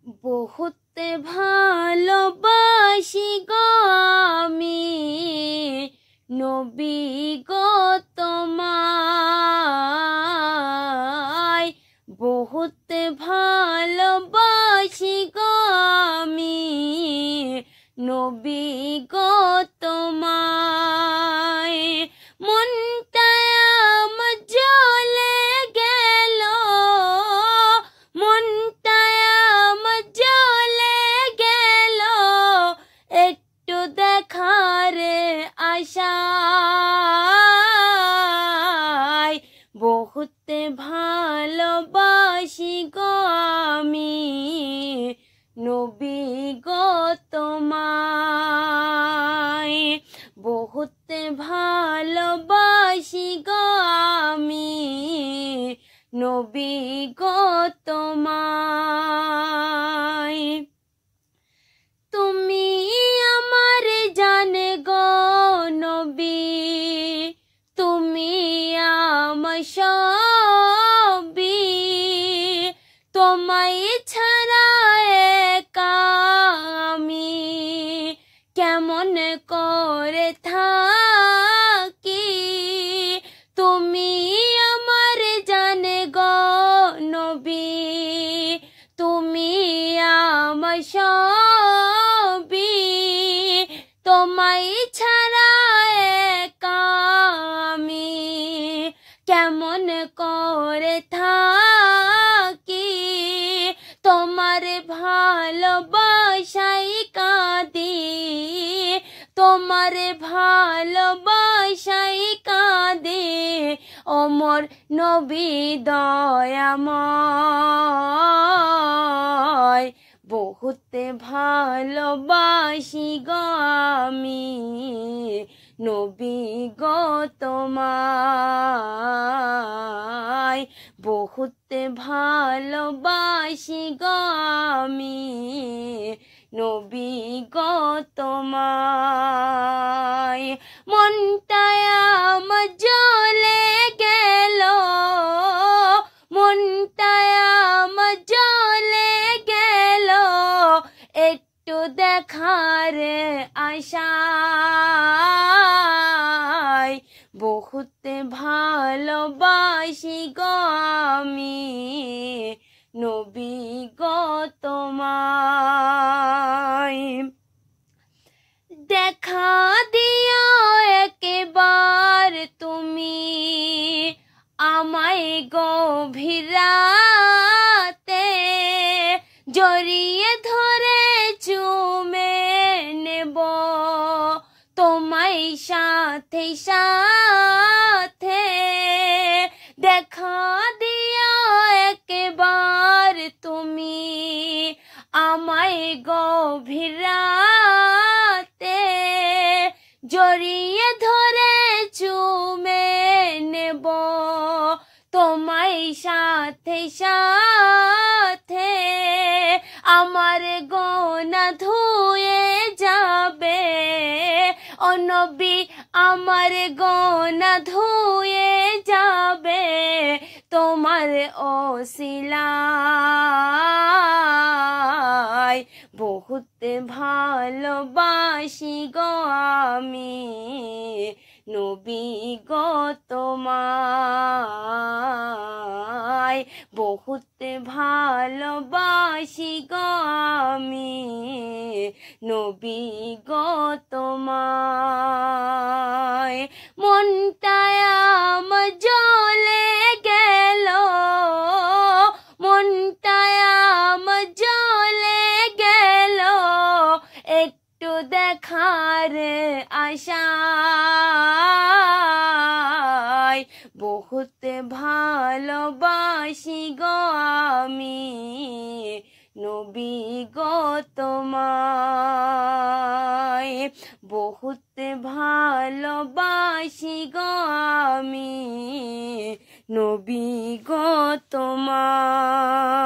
বহুত ভালোবাসি গো আমি নবী গো তোমায়, বহুত ভালোবাসি গো আমি নবী গো তোমায়। মনটা আমার জ্বলে গেল, মনটা আমার জ্বলে গেল, একটু দেখার আশায়। বহুত ভালোবাসি গো আমি নবী গো তোমায়, বহুত ভালোবাসি গো আমি নবী গো তোমায়। তুমি আমার জানে গো নবী, তুমি আমার সবই, তোমায় ছাড়া একা আমি কেমন করে থাকি। তুমি আমার জানে গো নবী, তুমি আমার সবই, তোমায় ছাড়া একা আমি কেমন করে থাকি। তোমার ভালোবাসায় কাঁদি, তোমার ভালোবাসায় কাঁদি ওমর নবী দয়াময়। বহুত ভালোবাসি গো আমি নবী গো তোমায়, বহুত ভালোবাসি গো আমি নবী গো তোমায়। মনটা আমার জ্বলে গেল, মনটা আমার জ্বলে গেল, একটু দেখার আশায়। বহুত ভালোবাসি গো আমি নবী গো তোমায়। দেখা দিও একবার তুমি আমায় গভীর রাতে, জড়িয়ে ধরে চুমে নেব তোমায় সাথে সাথে। দেখা দিও একবার তুমি আমায় গভীর রাতে, জড়িয়ে ধরে চুমে নেব তোমায় সাথে সাথে। আমার গোনা ধুয়ে যাবে ও নবী, আমার গোনা ধুয়ে যাবে তোমার ওসিলায়। বহুত ভালোবাসি গো আমি নবী গো তোমায়, বহুত ভালোবাসি গো আমি নবী গো তোমায়। মনটা আমার জ্বলে গেল, মনটা আমার জ্বলে গেল, একটু দেখার আশায়। বহুত ভালোবাসি গো আমি নবী গো তোমায়, বহুত ভালোবাসি গো আমি নবী গো তোমায়।